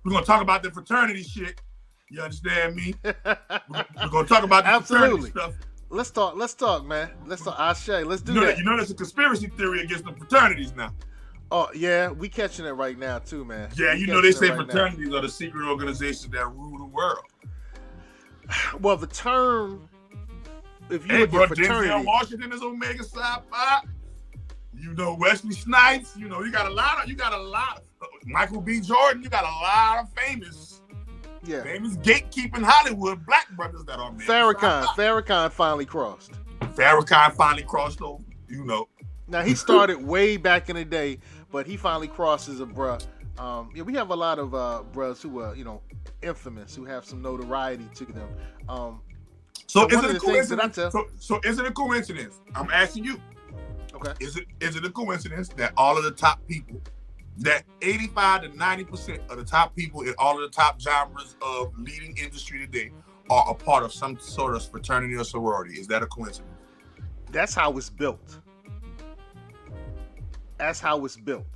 We're gonna talk about the fraternity shit. You understand me? We're gonna talk about the fraternity stuff. Let's talk, man. Let's talk. Ashe, let's do that. You know there's a conspiracy theory against the fraternities now. Oh yeah, we catching it right now too, man. Yeah, you know they say fraternities are the secret organizations that rule the world. Well, the term, if you look at fraternity, Denzel Washington is Omega Psi Phi. You know Wesley Snipes. You know you got a lot. Michael B. Jordan. You got a lot of famous gatekeeping Hollywood black brothers that are. Farrakhan finally crossed. Farrakhan finally crossed over. You know. Now he started way back in the day, but he finally crosses a bruh. We have a lot of bruhs who are, infamous, who have some notoriety to them. So is it a coincidence? So is it a coincidence? I'm asking you. Okay. Is it a coincidence that all of the top people, that 85 to 90% of the top people in all of the top genres of leading industry today are a part of some sort of fraternity or sorority? Is that a coincidence? That's how it's built. That's how it's built.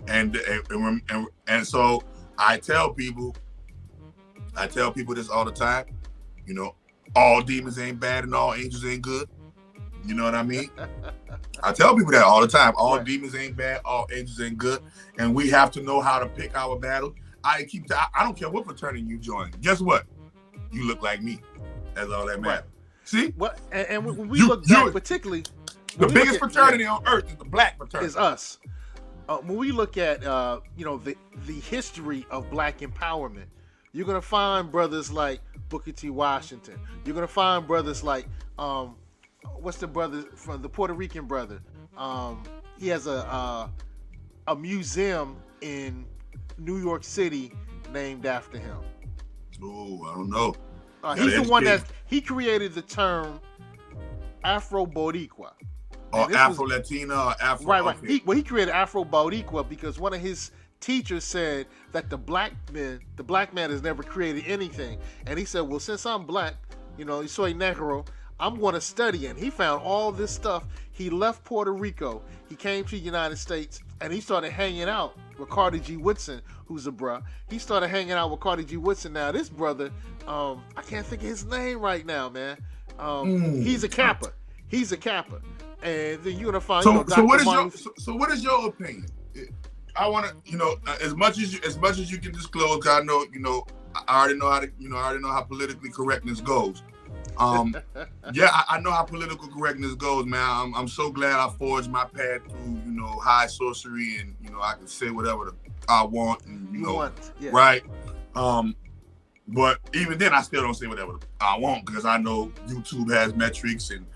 And so I tell people this all the time. All demons ain't bad and all angels ain't good. You know what I mean? I tell people that all the time. All demons ain't bad, all angels ain't good, and we have to know how to pick our battle. I don't care what fraternity you join. Guess what? You look like me. That's all that matters. See? Well, and when we look back, particularly, the biggest fraternity on earth is the black fraternity. Is us. When we look at the history of black empowerment, you're gonna find brothers like Booker T. Washington. You're gonna find brothers like what's the brother from the Puerto Rican brother? He has a museum in New York City named after him. Oh, I don't know. He's the one that he created the term Afro-Boricua. Or Afro-Latino or Afro. Right. He created Afro-Boricua because one of his teachers said that the black man has never created anything. And he said, well, since I'm black, soy negro, I'm going to study. And he found all this stuff. He left Puerto Rico. He came to the United States and he started hanging out with Carter G. Woodson, who's a bruh. He started hanging out with Carter G. Woodson. Now, this brother, I can't think of his name right now, man. He's a Kappa. And then you're gonna find. So what is your opinion? I want to, as much as you can disclose. 'Cause I know, I already know how politically correctness goes. I know how political correctness goes, man. I'm so glad I forged my path through, high sorcery, and I can say whatever I want, and right. But even then, I still don't say whatever I want because I know YouTube has metrics and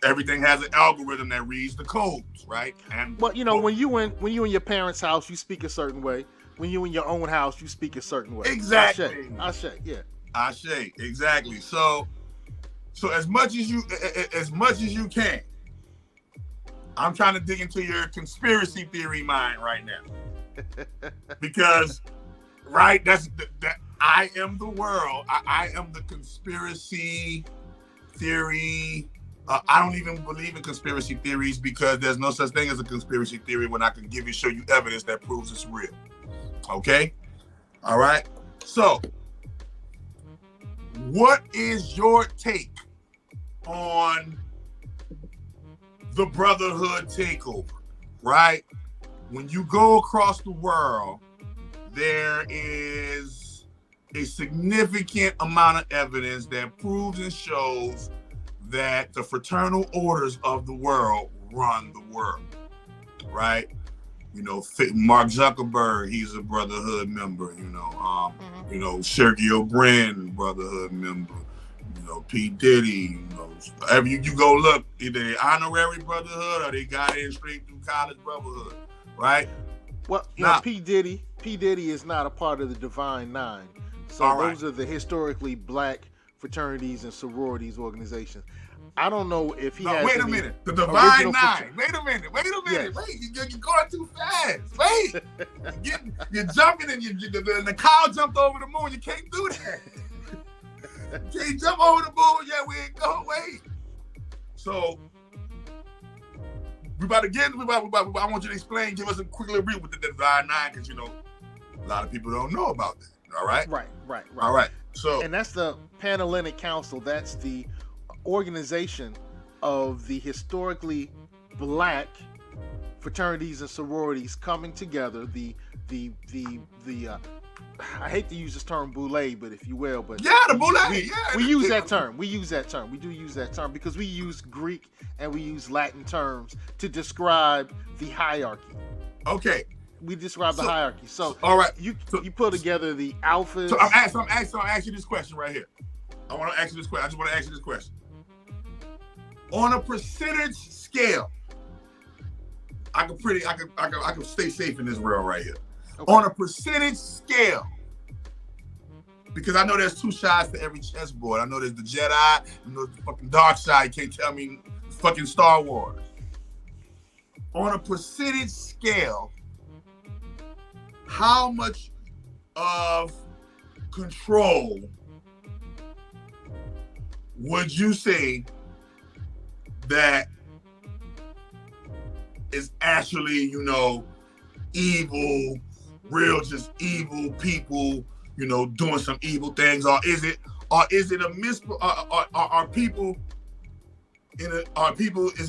everything has an algorithm that reads the codes, right? And when you in your parents' house, you speak a certain way. When you in your own house, you speak a certain way. Exactly. Ashe, yeah. Ashe, exactly. So as much as you can, I'm trying to dig into your conspiracy theory mind right now, because that's that I am the world. I am the conspiracy theory. I don't even believe in conspiracy theories because there's no such thing as a conspiracy theory when I can show you evidence that proves it's real. Okay? All right? So, what is your take on the brotherhood takeover? Right? When you go across the world, there is a significant amount of evidence that proves and shows that the fraternal orders of the world run the world, right? Mark Zuckerberg, he's a brotherhood member. Sergio Brin, brotherhood member. P. Diddy. Wherever you go look, either they honorary brotherhood or they got in straight through college brotherhood, right? Well, P. Diddy is not a part of the Divine Nine, so those are the historically black fraternities and sororities organizations. I don't know if he has. Wait a minute. The Divine Nine. Wait a minute. Yes. Wait, you're going too fast. Wait. You're jumping and the cow jumped over the moon. You can't do that. You can't jump over the moon. Yeah, we ain't going. Wait. So we about to get. I want you to explain. Give us a quick little brief with the Divine Nine, because a lot of people don't know about that. All right. Right. All right. So, and that's the Panhellenic Council. That's the organization of the historically black fraternities and sororities coming together. The I hate to use this term boule, but if you will, but yeah, the boule. We use that term. We use that term. We do use that term because we use Greek and we use Latin terms to describe the hierarchy. Okay. We describe the hierarchy. So, all right, you pull together the alphas. So I'm asking you this question right here. I want to ask you this question. I just want to ask you this question. On a percentage scale, I can stay safe in this world right here. Okay. On a percentage scale, because I know there's two sides to every chessboard. I know there's the Jedi, I know the fucking dark side. You can't tell me fucking Star Wars. On a percentage scale, how much of control would you say that is actually, evil, real, just evil people, doing some evil things, or is it are people is it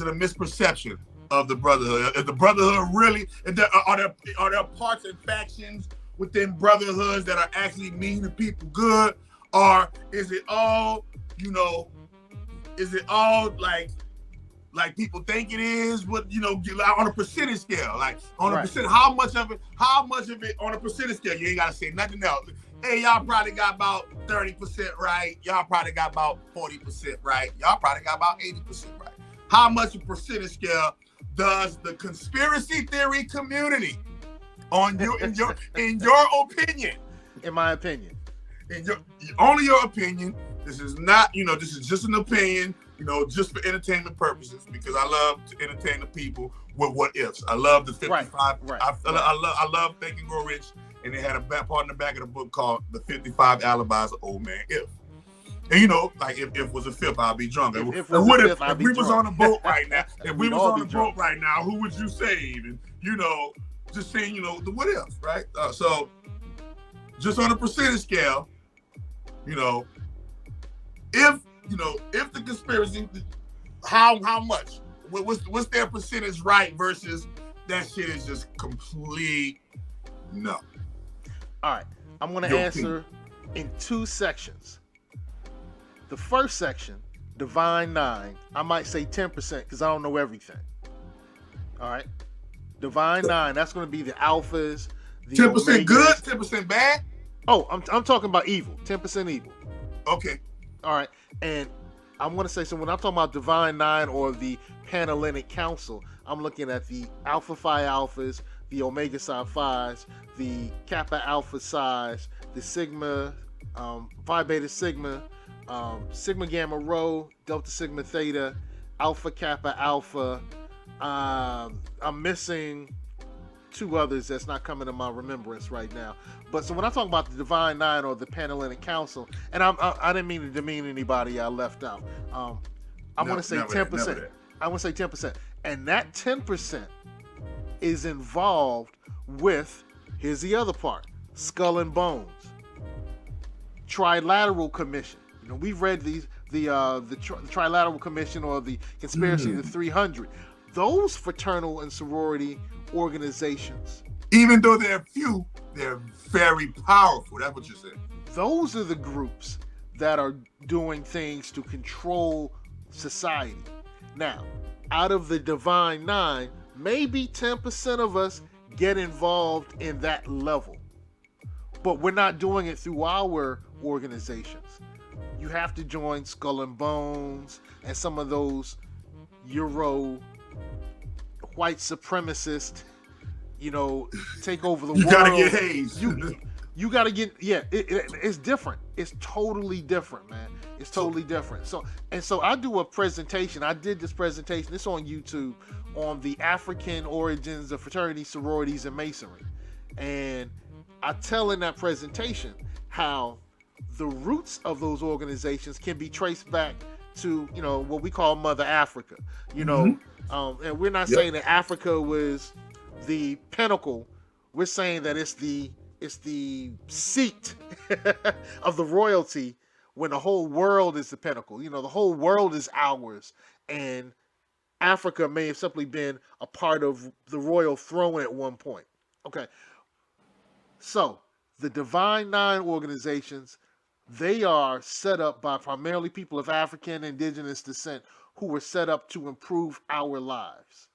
a misperception of the brotherhood? Is the brotherhood really? Are there parts and factions within brotherhoods that are actually meaning people good, or is it all, is it all like people think it is? But on a percentage scale, like on a percent, how much of it on a percentage scale? You ain't gotta say nothing else. Hey, y'all probably got about 30% right. Y'all probably got about 40% right. Y'all probably got about 80% right. How much a percentage scale does the conspiracy theory community, in your opinion? In my opinion. Only your opinion. This is not, this is just an opinion, just for entertainment purposes, because I love to entertain the people with what ifs. I love the 55. I love Think and Grow Rich, and they had a part in the back of the book called The 55 Alibis of Old Man If. And like if was a fifth, I'll be drunk. If we was on a boat right now, who would you save? And just saying, the what if, right? So just on a percentage scale, if the conspiracy, how much? What's their percentage right versus that shit is just complete no? All right, I'm gonna answer in two sections. The first section, Divine Nine, I might say 10% because I don't know everything. All right, Divine Nine, that's gonna be the alphas. 10% good, 10% bad. Oh, I'm talking about evil. 10% evil. Okay. All right, and I'm going to say, so when I'm talking about Divine Nine or the Panhellenic Council, I'm looking at the Alpha Phi Alphas, the Omega Psi Phis, the Kappa Alpha Psis, the Sigma, Phi Beta Sigma, Sigma Gamma Rho, Delta Sigma Theta, Alpha Kappa Alpha. I'm missing two others that's not coming to my remembrance right now. But so when I talk about the Divine Nine or the Panhellenic Council, and I didn't mean to demean anybody I left out. I want to say 10%. I want to say 10%, and that 10% is involved with. Here's the other part: Skull and Bones, Trilateral Commission. We've read the Trilateral Commission or the Conspiracy of the 300. Those fraternal and sorority organizations, even though they're few, they're very powerful. That's what you're saying. Those are the groups that are doing things to control society. Now, out of the Divine Nine, maybe 10% of us get involved in that level, but we're not doing it through our organizations. You have to join Skull and Bones and some of those Euro white supremacist, take over the world. You gotta get hazed. You gotta get, it's different. It's totally different, man. It's totally different. So I do a presentation. I did this presentation. It's on YouTube on the African origins of fraternities, sororities, and Masonry. And I tell in that presentation how the roots of those organizations can be traced back to, you know, what we call Mother Africa. You Mm-hmm. know, and we're not Yep. saying that Africa was the pinnacle. We're saying that it's the seat of the royalty when the whole world is the pinnacle. You know, the whole world is ours, and Africa may have simply been a part of the royal throne at one point. Okay, so the Divine Nine organizations, they are set up by primarily people of African indigenous descent who were set up to improve our lives.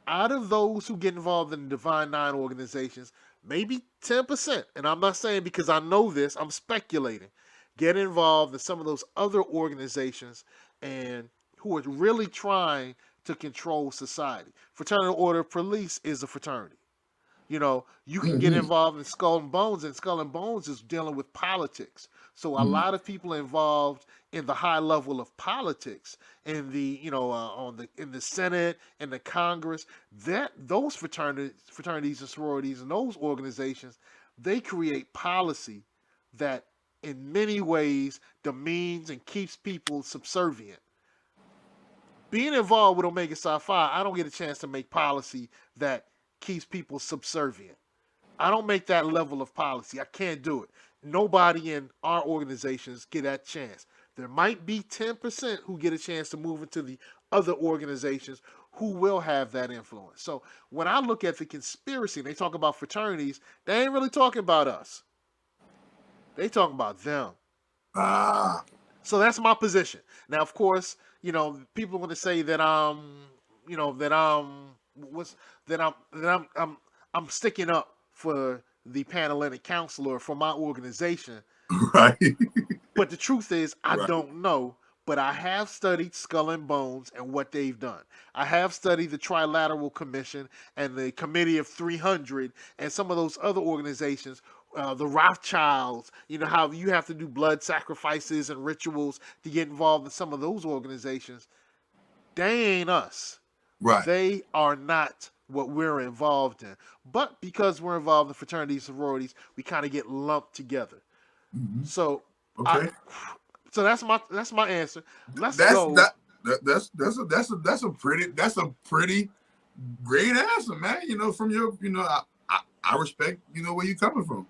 Out of those who get involved in the Divine Nine organizations, maybe 10%, and I'm not saying because I know this, I'm speculating, get involved in some of those other organizations and who are really trying to control society. Fraternal Order Police is a fraternity. You know, you can get Mm-hmm. involved in Skull and Bones, and Skull and Bones is dealing with politics. So a Mm-hmm. lot of people involved in the high level of politics, in the, you know, on the in the Senate and the Congress, that those fraternities and sororities and those organizations, they create policy that in many ways demeans and keeps people subservient. Being involved with Omega Psi Phi, I don't get a chance to make policy that keeps people subservient. I don't make that level of policy. I can't do it. Nobody in our organizations get that chance. There might be 10% who get a chance to move into the other organizations who will have that influence. So when I look at the conspiracy and they talk about fraternities, they ain't really talking about us. They talking about them. Ah. So that's my position. Now, of course, you know, people are going to say that you know, that what's I'm sticking up for the Panhellenic Counselor for my organization. Right. But the truth is, I Right. don't know. But I have studied Skull and Bones and what they've done. I have studied the Trilateral Commission and the Committee of 300 and some of those other organizations, the Rothschilds. You know how you have to do blood sacrifices and rituals to get involved in some of those organizations. They ain't us. Right. They are not what we're involved in. But because we're involved in fraternities, sororities, we kind of get lumped together. Mm-hmm. So I, Okay. so that's my answer. Let's That's go. that's a pretty great answer, man. You know, from your, I respect, where you coming from.